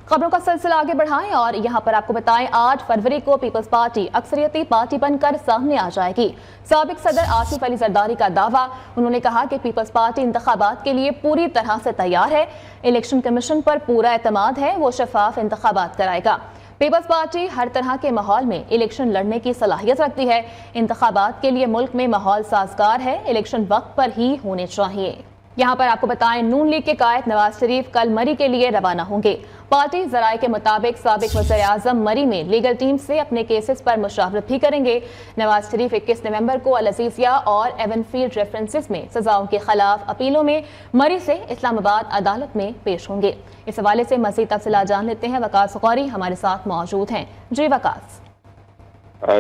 खबरों का सिलसिला आगे बढ़ाएं और यहां पर आपको बताएं 8 फरवरी को पीपल्स पार्टी अक्सरियती पार्टी बनकर सामने आ जाएगी। साबिक सदर आसिफ अली जरदारी का दावा, उन्होंने कहा कि पीपल्स पार्टी इंतखाबात के लिए पूरी तरह से तैयार है। इलेक्शन कमीशन पर पूरा एतमाद है, वो शफाफ इंतखाबात कराएगा। पीपल्स पार्टी हर तरह के माहौल में इलेक्शन लड़ने की सलाहियत रखती है। इंतखाबात के लिए मुल्क में माहौल साजगार है, इलेक्शन वक्त पर ही होने चाहिए। यहाँ पर आपको बताएं नून लीग के कायद नवाज शरीफ कल मरी के लिए रवाना होंगे। पार्टी जराये के मुताबिक साबिक वज़ीर आज़म मरी में लीगल टीम से अपने केसेस पर मुशावरत भी करेंगे। नवाज शरीफ 21 नवंबर को अल अज़ीज़िया और एवनफील्ड रेफरेंसेस में सजाओं के खिलाफ अपीलों में मरी से इस्लामाबाद अदालत में पेश होंगे। इस हवाले से मज़ीद तफसीलात जान लेते हैं। वकास गौरी हमारे साथ मौजूद हैं। जी वकास।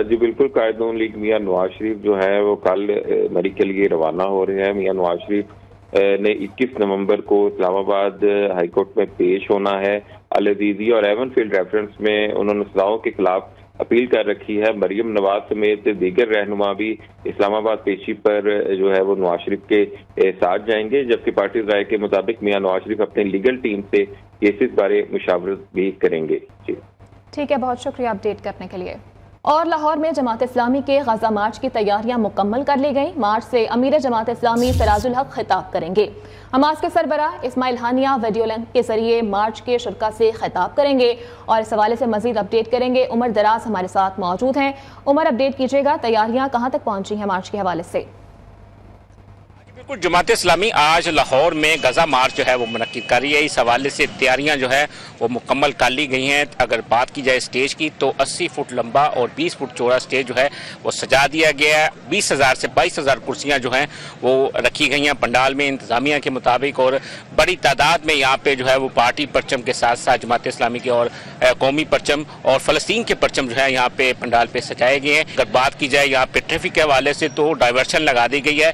जी बिल्कुल, कायद नून लीग मियां नवाज शरीफ जो है वो कल मरी के लिए रवाना हो रहे हैं। मियां नवाज शरीफ ने 21 नवंबर को इस्लामाबाद हाई कोर्ट में पेश होना है। अल अज़ीज़िया और एवनफील्ड रेफरेंस में उन्होंने सजाओं के खिलाफ अपील कर रखी है। मरियम नवाज समेत दीगर रहनुमा भी इस्लामाबाद पेशी पर जो है वो नवाज शरीफ के साथ जाएंगे, जबकि पार्टी राय के मुताबिक मियां नवाज शरीफ अपनी लीगल टीम से केसेस बारे मुशावरत भी करेंगे। जी ठीक है, बहुत शुक्रिया अपडेट करने के लिए। और लाहौर में जमात इस्लामी के गजा मार्च की तैयारियां मुकम्मल कर ली गई। मार्च से अमीर जमात इस्लामी सिराजुल हक खिताब करेंगे। हमास के सरबराह इस्माइल हानिया वीडियो लिंक के जरिए मार्च के शुरका से खिताब करेंगे और इस हवाले से मजीद अपडेट करेंगे। उमर दराज हमारे साथ मौजूद हैं। उमर, अपडेट कीजिएगा, तैयारियां कहां तक पहुंची हैं मार्च के हवाले से? बिल्कुल, जमात इस्लामी आज लाहौर में गजा मार्च जो है वो मुनक्किद कर रही है। इस हवाले से तैयारियां जो है वो मुकम्मल कर ली गई हैं। अगर बात की जाए स्टेज की तो 80 फुट लंबा और 20 फुट चौड़ा स्टेज जो है वो सजा दिया गया है। 20,000 से 22,000 कुर्सियां जो हैं वो रखी गई हैं पंडाल में इंतजामिया के मुताबिक, और बड़ी तादाद में यहाँ पे जो है वो पार्टी परचम के साथ साथ जमात इस्लामी के और कौमी परचम और फ़लस्तीन के परचम जो है यहाँ पे पंडाल पे सजाए गए हैं। अगर बात की जाए यहाँ पे ट्रैफिक के हवाले से तो डाइवर्शन लगा दी गई है।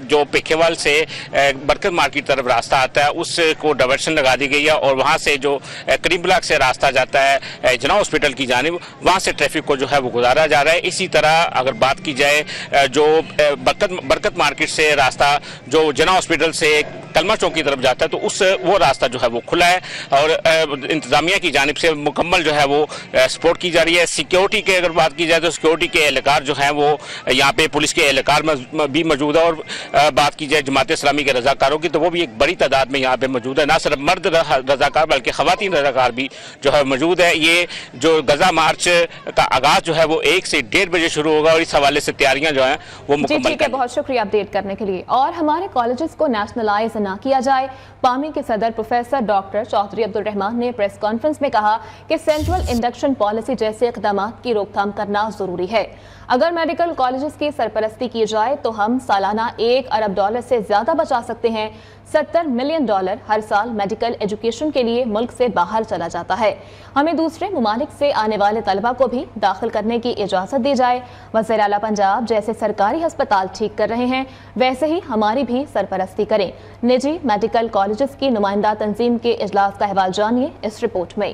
जो पेखेवाल से बरकत मार्केट की तरफ रास्ता आता है उसको डाइवर्शन लगा दी गई है, और वहाँ से जो करीम ब्लॉक से रास्ता जाता है जना हॉस्पिटल की जानिब, वहाँ से ट्रैफिक को जो है वो गुजारा जा रहा है। इसी तरह अगर बात की जाए जो बरकत मार्केट से रास्ता जो जना हॉस्पिटल से कलमा चौक की तरफ जाता है तो वो रास्ता जो है वो खुला है, और इंतजामिया की जानिब से मुकम्मल जो है वो सपोर्ट की जा रही है। सिक्योरिटी की अगर बात की जाए तो सिक्योरिटी के एहलकार जो हैं वो यहाँ पे पुलिस के एहलकार भी मौजूद है, और बात की जाए जमात इस्लामी के रजाकारों की तो वो भी एक बड़ी तादाद में यहाँ पे मौजूद है। ना सिर्फ मर्द रजाकार बल्कि खवातीन रजाकार भी जो है मौजूद है। ये जो गजा मार्च का आगाज जो है वो 1 से 1:30 बजे शुरू होगा, और इस हवाले से तैयारियां जो हैं वो मुकम्मल। ठीक है, बहुत शुक्रिया अपडेट करने के लिए। और हमारे कॉलेजेस को नेशनलाइज ना किया जाए, पामी के सदर प्रोफेसर डॉक्टर चौधरी अब्दुल रहमान ने प्रेस कॉन्फ्रेंस में कहा कि सेंट्रल इंडक्शन पॉलिसी जैसे इक़दाम की रोकथाम करना जरूरी है। अगर मेडिकल कॉलेजेस की सरपरस्ती की जाए तो हम सालाना $1 अरब से ज्यादा बचा सकते हैं। $70 मिलियन हर साल मेडिकल एजुकेशन के लिए मुल्क से बाहर चला जाता है। हमें दूसरे ममालिक से आने वाले तलबा को भी दाखिल करने की इजाजत दी जाए। वज़ीर आला पंजाब जैसे सरकारी अस्पताल ठीक कर रहे हैं वैसे ही हमारी भी सरपरस्ती करें। निजी मेडिकल कॉलेजेस की नुमाइंदा तंजीम के इजलास का अहवाल जानिए इस रिपोर्ट में।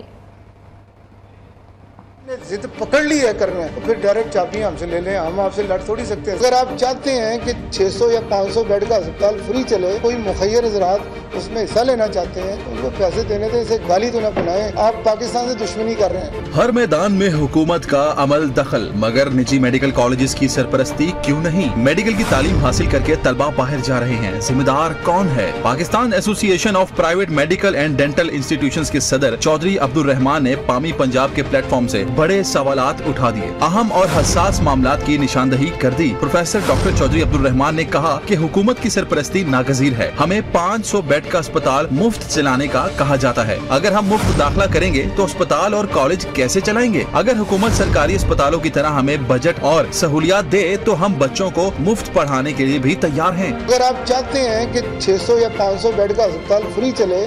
जिद पकड़ ली है कर रहे हैं तो फिर डायरेक्ट चाबियां हमसे ले लें, हम आपसे लड़ थोड़ी सकते हैं। अगर आप चाहते हैं कि 600 या 500 बेड का अस्पताल फ्री चले, कोई मुखैर हज़रात उसमें हिस्सा लेना चाहते हैं तो उनको पैसे देने दें, इसे गाली तो ना बनाएं। आप पाकिस्तान से दुश्मनी कर रहे हैं। हर मैदान में हुकूमत का अमल दखल, मगर निजी मेडिकल कॉलेजेस की सरपरस्ती क्यों नहीं? मेडिकल की तालीम हासिल करके तलबा बाहर जा रहे हैं, जिम्मेदार कौन है? Pakistan association of private medical and dental institutions के सदर चौधरी अब्दुल रहमान ने पामी पंजाब के प्लेटफॉर्म से बड़े सवालात उठा दिए, अहम और हसास मामलात की निशानदही कर दी। प्रोफेसर डॉक्टर चौधरी अब्दुल रहमान ने कहा कि हुकूमत की सरपरस्ती नागजीर है। हमें 500 बेड का अस्पताल मुफ्त चलाने का कहा जाता है। अगर हम मुफ्त दाखिला करेंगे तो अस्पताल और कॉलेज कैसे चलाएंगे? अगर हुकूमत सरकारी अस्पतालों की तरह हमें बजट और सहूलियात दे तो हम बच्चों को मुफ्त पढ़ाने के लिए भी तैयार हैं। अगर आप चाहते हैं कि 600 या 500 बेड का अस्पताल फ्री चले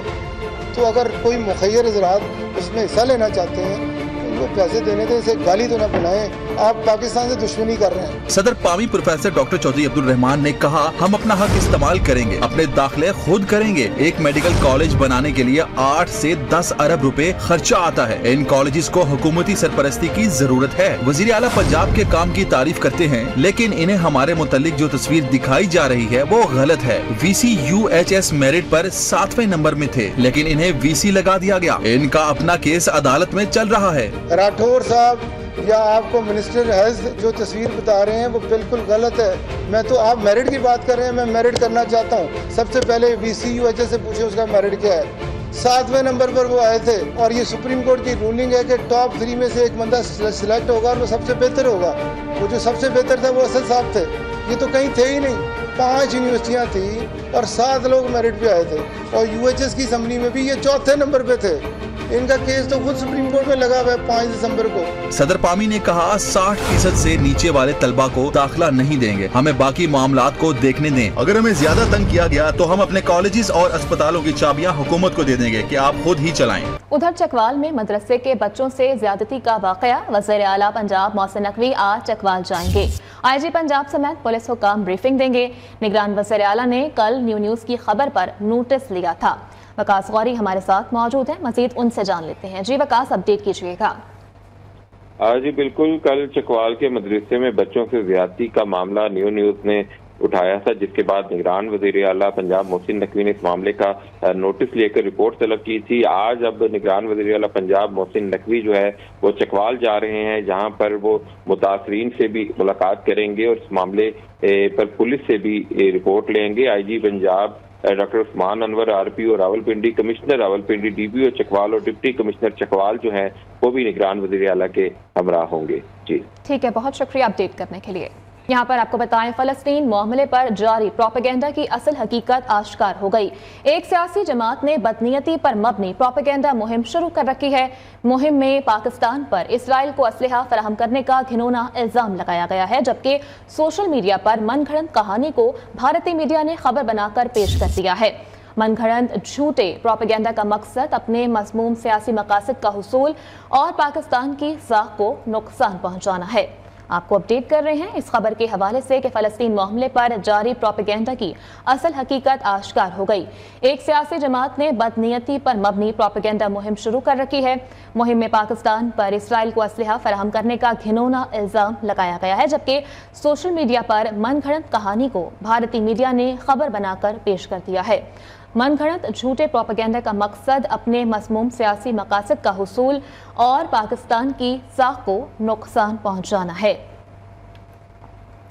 तो अगर कोई मुखैर हज़रात उसमें हिस्सा लेना चाहते हैं उनको पैसे देने दें, इसे गाली तो ना बनाएं। آپ پاکستان سے دشمنی کر رہے ہیں. सदर पामी प्रोफेसर डॉक्टर चौधरी अब्दुल रहमान ने कहा, हम अपना हक इस्तेमाल करेंगे, अपने दाखिले खुद करेंगे. एक मेडिकल कॉलेज बनाने के लिए 8 से 10 अरब रुपए खर्चा आता है. इन कॉलेजेस को हुकूमती सरपरस्ती की जरूरत है. वजीर आला पंजाब के काम की तारीफ करते हैं, लेकिन इन्हें हमारे मुतालिक जो तस्वीर दिखाई जा रही है वो गलत है. VC UHS मेरिट पर 7वें नंबर में थे, लेकिन इन्हें VC लगा दिया गया. इनका अपना केस अदालत में चल रहा है. राठौर साहब या आपको मिनिस्टर हैज जो तस्वीर बता रहे हैं वो बिल्कुल गलत है. मैं तो, आप मेरिट की बात कर रहे हैं, मैं मेरिट करना चाहता हूँ. सबसे पहले VC UHS से पूछे उसका मेरिट क्या है. 7वें नंबर पर वो आए थे और ये सुप्रीम कोर्ट की रूलिंग है कि टॉप 3 में से एक बंदा सिलेक्ट होगा और वो सबसे बेहतर होगा. वो जो सबसे बेहतर था वो असद साहब थे. ये तो कहीं थे ही नहीं. 5 यूनिवर्सिटियाँ थी और 7 लोग मेरिट पे आए थे और UHS की असम्बली में भी ये 4थे नंबर पे थे. इनका केस तो खुद सुप्रीम कोर्ट में लगा हुआ है 5 दिसंबर को. सदर पामी ने कहा, 60% से नीचे वाले तलबा को दाखिला नहीं देंगे. हमें बाकी मामलात को देखने दें. अगर हमें ज्यादा तंग किया गया तो हम अपने कॉलेजेस और अस्पतालों की चाबियां हुकूमत को दे देंगे कि आप खुद ही चलाएं. उधर चकवाल में मदरसे के बच्चों से ज्यादती का वाकया. वज़ीर आला पंजाब मोहसिन नकवी आज चकवाल जाएंगे. IG पंजाब समेत पुलिस हुकाम ब्रीफिंग देंगे. निगरान वज़ीर आला ने कल न्यूज़ की खबर पर नोटिस लिया था. वकास गौरी हमारे साथ मौजूद हैं, मजीद उनसे जान लेते हैं. जी वकास, अपडेट कीजिएगा. जी बिल्कुल, कल चकवाल के मदरसे में बच्चों से ज्यादती का मामला न्यूज़ ने उठाया था, जिसके बाद निगरान वज़ीर आला पंजाब मोहसिन नकवी ने इस मामले का नोटिस लेकर रिपोर्ट तलब की थी. आज अब निगरान वज़ीर आला पंजाब मोहसिन नकवी जो है वो चकवाल जा रहे हैं, जहां पर वो मुतासरीन से भी मुलाकात करेंगे और इस मामले पर पुलिस से भी रिपोर्ट लेंगे. IG Punjab doctor Usman Anwar RPO Rawalpindi, commissioner Rawalpindi, DPO Chakwal और डिप्टी कमिश्नर चकवाल जो हैं वो भी निगरान वज़ीर आला के हमरा होंगे. जी ठीक है, बहुत शुक्रिया अपडेट करने के लिए. यहाँ पर आपको बताएं, फलस्तीन मामले पर जारी प्रोपेगेंडा की असल हकीकत आश्कार हो गई. एक सियासी जमात ने बदनीयती पर मबनी प्रोपेगेंडा मुहिम शुरू कर रखी है. मुहिम में पाकिस्तान पर इसराइल को असलहा फराहम करने का घिनौना इल्जाम लगाया गया है, जबकि सोशल मीडिया पर मनगढ़ंत कहानी को भारतीय मीडिया ने खबर बनाकर पेश कर दिया है. मनगढ़ंत झूठे प्रोपेगेंडा का मकसद अपने मज़मूम सियासी मकासद का हुसूल और पाकिस्तान की साख को नुकसान पहुँचाना है. आपको अपडेट कर रहे हैं इस खबर के हवाले से कि फलस्तीन मामले पर जारी प्रोपेगेंडा की असल हकीकत आश्कार हो गई. एक सियासी जमात ने बदनीयती पर मबनी प्रोपेगेंडा मुहिम शुरू कर रखी है. मुहिम में पाकिस्तान पर इसराइल को असलहा फराहम करने का घिनौना इल्जाम लगाया गया है, जबकि सोशल मीडिया पर मनगढ़ंत कहानी को भारतीय मीडिया ने खबर बनाकर पेश कर दिया है. मनगढ़ंत झूठे प्रोपेगेंडा का मकसद अपने मज़मूम सियासी मकासद का हुसूल और पाकिस्तान की साख को नुकसान पहुंचाना है.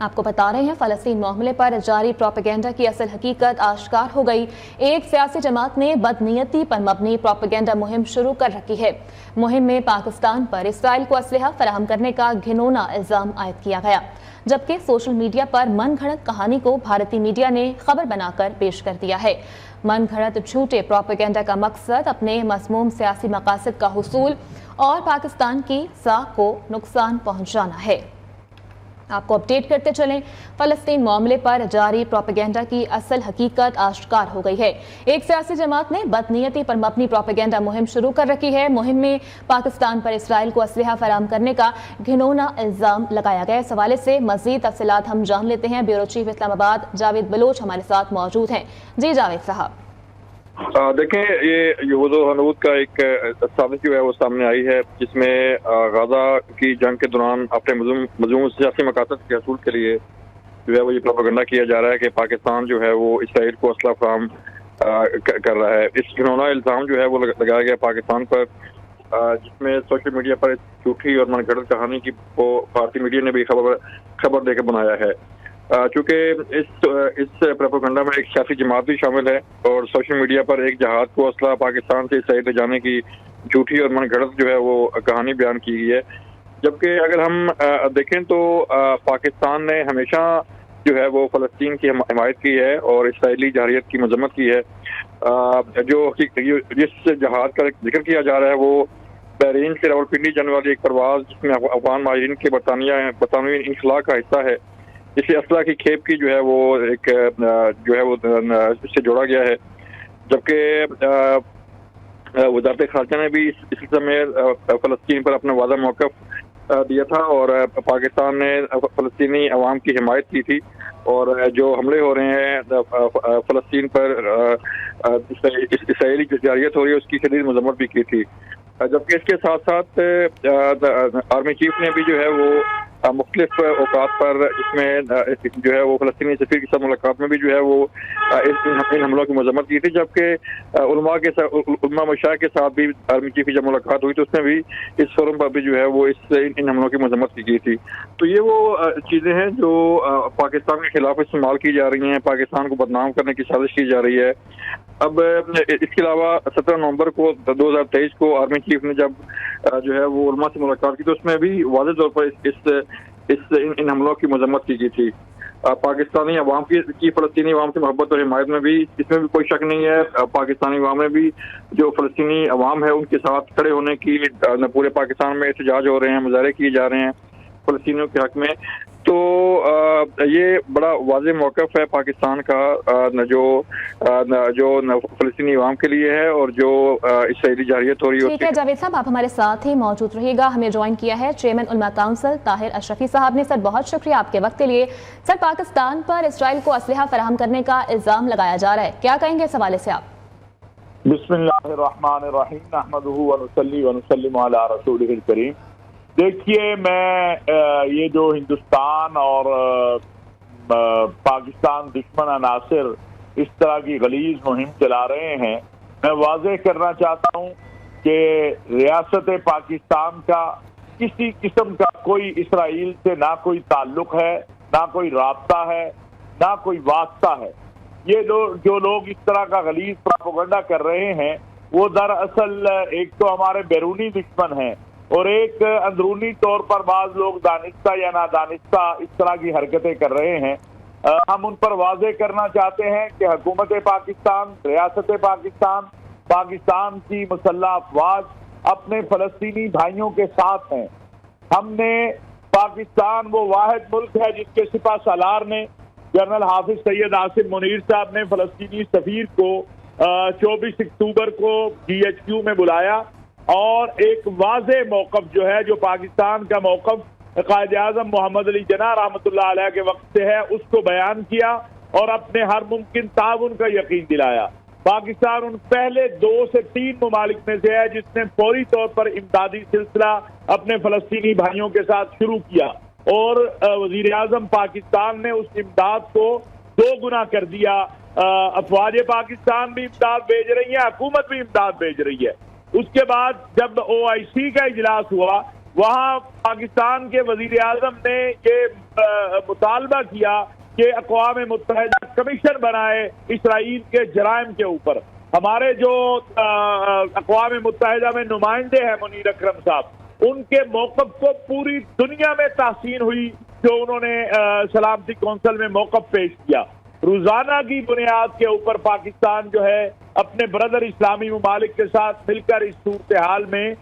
आपको बता रहे हैं, फलस्तीन मामले पर जारी प्रोपेगेंडा की असल हकीकत आश्कार हो गई. एक सियासी जमात ने बदनीयती पर मबनी प्रोपेगेंडा मुहिम शुरू कर रखी है. मुहिम में पाकिस्तान पर इसराइल को असलहा फराहम करने का घिनौना इल्जाम आयद किया गया, जबकि सोशल मीडिया पर मनगढ़ंत कहानी को भारतीय मीडिया ने खबर बनाकर पेश कर दिया है. मनगढ़ंत झूठे प्रोपेगेंडा का मकसद अपने मज़मूम सियासी मकासद का हुसूल और पाकिस्तान की साख को नुकसान पहुंचाना है. आपको अपडेट करते चलें, फलस्तीन मामले पर जारी प्रोपेगेंडा की असल हकीकत आश्कार हो गई है. एक सियासी जमात ने बदनीयती पर मबनी प्रोपेगेंडा मुहिम शुरू कर रखी है. मुहिम में पाकिस्तान पर इसराइल को असलहा फराहम करने का घिनौना इल्जाम लगाया गया. इस हवाले से मजीद तफसीलात हम जान लेते हैं. ब्यूरो चीफ इस्लामाबाद जावेद बलोच हमारे साथ मौजूद हैं. जी जावेद साहब. देखें, ये यहूद और हनूद का एक साजिश जो है वो सामने आई है, जिसमें गाजा की जंग के दौरान अपने मज़मूम सियासी मकासद के हसूल के लिए जो है वो ये प्रोपेगेंडा किया जा रहा है कि पाकिस्तान जो है वो इसराइल को असला फराहम कर रहा है. इस घिनौना इल्ज़ाम जो है वो लगाया गया पाकिस्तान पर, जिसमें सोशल मीडिया पर झूठी और मनगढ़ंत कहानी की वो भारतीय मीडिया ने भी खबर देकर बनाया है. चूँकि इस प्रोपेगेंडा में एक सियासी जमात भी शामिल है और सोशल मीडिया पर एक जहाज को असला पाकिस्तान से इसराइल ले जाने की झूठी और मनगढ़ंत जो है वो कहानी बयान की गई है. जबकि अगर हम देखें तो पाकिस्तान ने हमेशा जो है वो फ़लस्तीन की हिमायत की है और इसराइली जहरियत की मजम्मत की है. जो जिस जहाज का जिक्र किया जा रहा है वो बहरीन से रावलपिंडी जाने वाली एक परवाज़, जिसमें अफगान माहिरीन के बरतानवी इनखला का हिस्सा है, इसे असला की खेप की जो है वो एक जो है वो इससे जोड़ा गया है. जबकि वज़ारत ख़ारजा ने भी इस समय फ़लस्तीन पर अपना वादा मौक़िफ़ दिया था और पाकिस्तान ने फ़लस्तीनी अवाम की हिमायत की थी और जो हमले हो रहे हैं फ़लस्तीन पर इसराइली जो जारियत हो रही है उसकी शदीद मजम्मत भी की थी। जबकि इसके साथ साथ आर्मी चीफ ने भी जो है वो मुख्तलिफ औकात पर इसमें जो है वो फ़लस्तीनी सफ़ीर के साथ मुलाकात में भी जो है वो इन हमलों की मजम्मत की थी। जबकि उलमा मशाइख के साथ भी आर्मी चीफ की जब मुलाकात हुई तो उसमें भी इस फोरम पर भी जो है वो इन हमलों की मजम्मत की गई थी। तो ये वो चीज़ें हैं जो पाकिस्तान के खिलाफ इस्तेमाल की जा रही हैं, पाकिस्तान को बदनाम करने की साजिश की जा रही है। अब इसके अलावा 17 नवंबर को 2023 को आर्मी चीफ ने जब जो है वो उलमा से मुलाकात की तो उसमें भी वाज़ेह तौर पर इन हमलों की मजम्मत की गई थी। पाकिस्तानी अवाम की फ़लस्तीनी अवाम से मोहब्बत और हिमायत में भी इसमें भी कोई शक नहीं है। पाकिस्तानी अवाम में भी जो फ़लस्तीनी अवाम है उनके साथ खड़े होने की पूरे पाकिस्तान में एहतजाज हो रहे हैं, मुजाहरे किए जा रहे हैं फ़लस्तीनियों के हक़ में। तो ये बड़ा वाज़ेह मौक़िफ़ है पाकिस्तान का जो फ़लस्तीनी अवाम के लिए है और जो इसराइली जारियत हो रही है। ठीक है जावेद साहब, आप हमारे साथ ही मौजूद रहिएगा। हमें ज्वाइन किया है चेयरमैन उलमा काउंसिल ताहिर अशरफी साहब ने। सर बहुत शुक्रिया आपके वक्त के लिए। सर पाकिस्तान पर इसराइल को असलहा फराहम करने का इल्ज़ाम लगाया जा रहा है, क्या कहेंगे इस हवाले से आप? बिस्मिल्लाहिर्रहमानिर्रहीम नहमदुहु व नुसल्ली व नुसल्लिमु अला रसूलिहिल करीम। देखिए, मैं ये जो हिंदुस्तान और पाकिस्तान दुश्मन अनासिर इस तरह की गलीज मुहिम चला रहे हैं, मैं वाज़ेह करना चाहता हूँ कि रियासत पाकिस्तान का किसी किस्म का कोई इसराइल से ना कोई ताल्लुक है, ना कोई राब्ता है, ना कोई वास्ता है। ये जो लोग इस तरह का गलीज प्रोपेगेंडा कर रहे हैं वो दरअसल एक तो हमारे बैरूनी दुश्मन हैं और एक अंदरूनी तौर पर बाज़ लोग दानिस्ता या नादानिस्ता इस तरह की हरकतें कर रहे हैं। हम उन पर वाज़ेह करना चाहते हैं कि हुकूमत पाकिस्तान, रियासत पाकिस्तान, पाकिस्तान की मुसल्लह अफवाज अपने फ़लस्तीनी भाइयों के साथ हैं। हमने पाकिस्तान वो वाहिद मुल्क है जिसके सिपा सालार ने जनरल हाफिज सैयद आसिम मुनीर साहब ने फ़लस्तीनी सफ़ीर को 24 अक्टूबर को GHQ में बुलाया और एक वाज़ेह मौक़िफ़ जो है, जो पाकिस्तान का मौक़िफ़ क़ायद आज़म मोहम्मद अली जिन्ना रहमतुल्लाह अलैह के वक्त से है, उसको बयान किया और अपने हर मुमकिन ताउन का यकीन दिलाया। पाकिस्तान उन पहले 2 से 3 ममालिक में से है जिसने फौरी तौर पर इमदादी सिलसिला अपने फ़लस्तीनी भाइयों के साथ शुरू किया और वज़ीर आज़म पाकिस्तान ने उस इमदाद को 2 गुना कर दिया। अफवाज पाकिस्तान भी इमदाद भेज रही है, हुकूमत भी इमदाद भेज रही है। उसके बाद जब OIC का इजलास हुआ, वहाँ पाकिस्तान के वज़ीर आज़म ने ये मुतालबा किया कि अक़वाम मुत्तहिदा कमीशन बनाए इसराइल के जराइम के ऊपर। हमारे जो अक़वाम मुत्तहिदा में नुमाइंदे हैं मुनीर अकरम साहब, उनके मौक़िफ़ को पूरी दुनिया में तहसीन हुई जो उन्होंने सलामती कौंसिल में मौक़िफ़ पेश किया। रोजाना की बुनियाद के ऊपर पाकिस्तान जो है अपने ब्रदर इस्लामी ममालिक के साथ मिलकर इस सूरत हाल में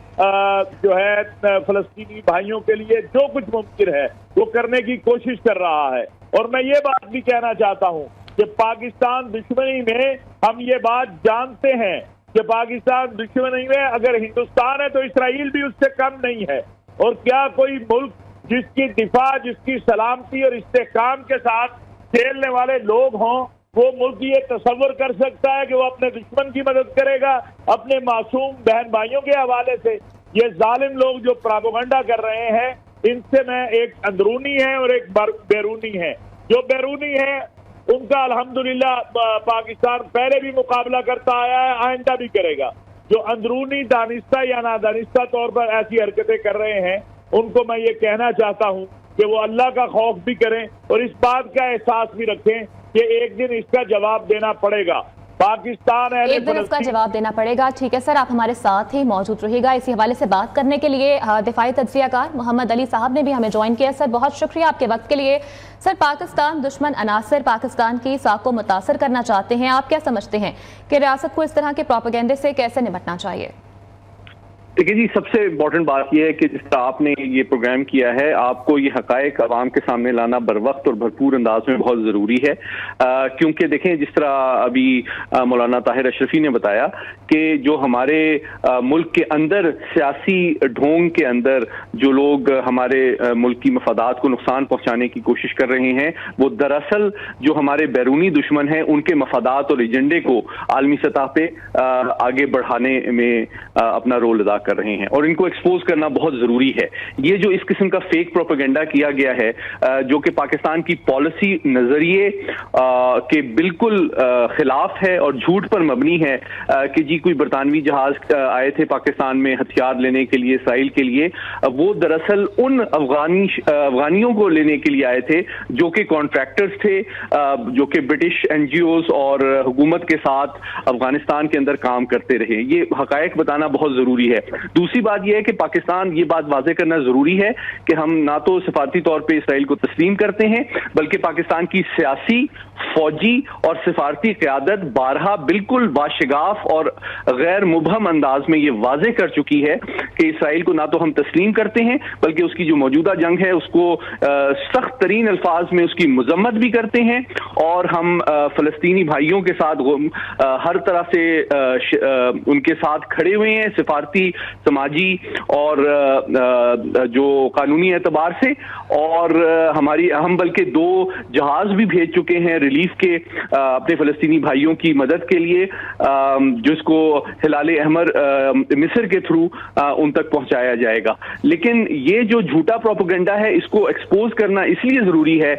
जो है फ़लस्तीनी भाइयों के लिए जो कुछ मुमकिन है वो करने की कोशिश कर रहा है। और मैं ये बात भी कहना चाहता हूँ कि पाकिस्तान दुश्मनी में हम ये बात जानते हैं कि पाकिस्तान दुश्मनी में अगर हिंदुस्तान है तो इसराइल भी उससे कम नहीं है। और क्या कोई मुल्क जिसकी दिफा, जिसकी सलामती और इस्तेहकाम के साथ खेलने वाले लोग हों, वो मुल्क ये तसव्वुर कर सकता है कि वो अपने दुश्मन की मदद करेगा अपने मासूम बहन भाइयों के हवाले से? ये जालिम लोग जो प्रोपेगेंडा कर रहे हैं, इनसे मैं एक अंदरूनी है और एक बैरूनी है। जो बैरूनी है उनका अल्हम्दुलिल्लाह पाकिस्तान पहले भी मुकाबला करता आया है, आइंदा भी करेगा। जो अंदरूनी दानिस्ता या नादानिस्ता तौर पर ऐसी हरकतें कर रहे हैं, उनको मैं ये कहना चाहता हूँ कि वो अल्लाह का खौफ भी करें और इस बात का एहसास भी रखें कि एक दिन इसका जवाब देना पड़ेगा। पाकिस्तान एक दिन इसका जवाब देना पड़ेगा। ठीक है सर, आप हमारे साथ ही मौजूद रहिएगा। इसी हवाले से बात करने के लिए दिफाई तज्जियाकार मोहम्मद अली साहब ने भी हमें ज्वाइन किया। सर बहुत शुक्रिया आपके वक्त के लिए। सर पाकिस्तान दुश्मन अनासर पाकिस्तान की साख को मुतासर करना चाहते हैं, आप क्या समझते हैं कि रियासत को इस तरह के प्रोपेगेंडे से कैसे निपटना चाहिए? دیکھیے جی، سب سے امپورٹنٹ بات یہ ہے کہ جس طرح آپ نے یہ پروگرام کیا ہے، آپ کو یہ حقائق عوام کے سامنے لانا بر وقت اور بھرپور انداز میں بہت ضروری ہے، کیونکہ دیکھیں جس طرح ابھی مولانا طاہر اشرفی نے بتایا کہ جو ہمارے ملک کے اندر سیاسی ڈھونگ کے اندر جو لوگ ہمارے ملک کی مفادات کو نقصان پہنچانے کی کوشش کر رہے ہیں، وہ دراصل جو ہمارے بیرونی دشمن ہیں ان کے مفادات اور ایجنڈے کو عالمی سطح پہ آگے بڑھانے میں اپنا رول ادا کر رہے ہیں، اور ان کو ایکسپوز کرنا بہت ضروری ہے۔ یہ جو اس قسم کا فیک پروپیگنڈا کیا گیا ہے جو کہ پاکستان کی پالیسی نظریے کے بالکل خلاف ہے اور جھوٹ پر مبنی ہے کہ جی کوئی برطانوی جہاز آئے تھے پاکستان میں ہتھیار لینے کے لیے، اسرائیل کے لیے، وہ دراصل ان افغانیوں کو لینے کے لیے آئے تھے جو کہ کانٹریکٹرز تھے، جو کہ برٹش این جی اوز اور حکومت کے ساتھ افغانستان کے اندر کام کرتے رہے۔ یہ حقائق بتانا بہت ضروری ہے۔ دوسری بات یہ ہے کہ پاکستان یہ بات واضح کرنا ضروری ہے کہ ہم نہ تو سفارتی طور پہ اسرائیل کو تسلیم کرتے ہیں، بلکہ پاکستان کی سیاسی، فوجی اور سفارتی قیادت بارہا بالکل باشگاف اور غیر مبہم انداز میں یہ واضح کر چکی ہے کہ اسرائیل کو نہ تو ہم تسلیم کرتے ہیں، بلکہ اس کی جو موجودہ جنگ ہے اس کو سخت ترین الفاظ میں اس کی مذمت بھی کرتے ہیں، اور ہم فلسطینی بھائیوں کے ساتھ ہر طرح سے ان کے ساتھ کھڑے ہوئے ہیں، سفارتی، سماجی اور جو قانونی اعتبار سے، اور ہم بلکہ 2 جہاز بھی بھیج چکے ہیں ریلیف کے اپنے فلسطینی بھائیوں کی مدد کے لیے، جس کو ہلال احمر مصر کے تھرو ان تک پہنچایا جائے گا۔ لیکن یہ جو جھوٹا پروپیگنڈا ہے اس کو ایکسپوز کرنا اس لیے ضروری ہے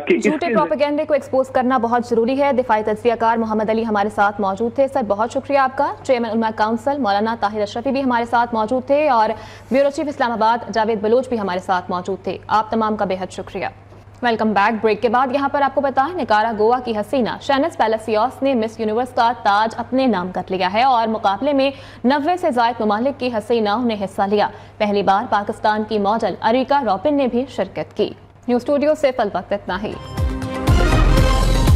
کہ جھوٹے پروپیگنڈے کو ایکسپوز کرنا بہت ضروری ہے۔ دفاعی تجزیہ کار محمد علی ہمارے ساتھ موجود تھے، سر بہت شکریہ آپ کا۔ چیئرمین علماء کونسل مولانا طاہر اشرفی بھی ہمارے ساتھ موجود تھے، اور بیورو چیف اسلام آباد جاوید بلوچ بھی ہمارے ساتھ موجود تھے۔ آپ تمام کا بے حد شکریہ۔ Welcome back. بریک کے بعد یہاں پر آپ کو بتائیں نکارا گوا کی حسینہ شینس پیلاسیوس نے مس یونیورس کا تاج اپنے نام کر لیا ہے، اور مقابلے میں 90 سے زائد ممالک کی حسیناؤں نے حصہ لیا۔ پہلی بار پاکستان کی ماڈل اریکا روبن نے بھی شرکت کی۔ نیوز اسٹوڈیو سے فی الوقت اتنا ہی۔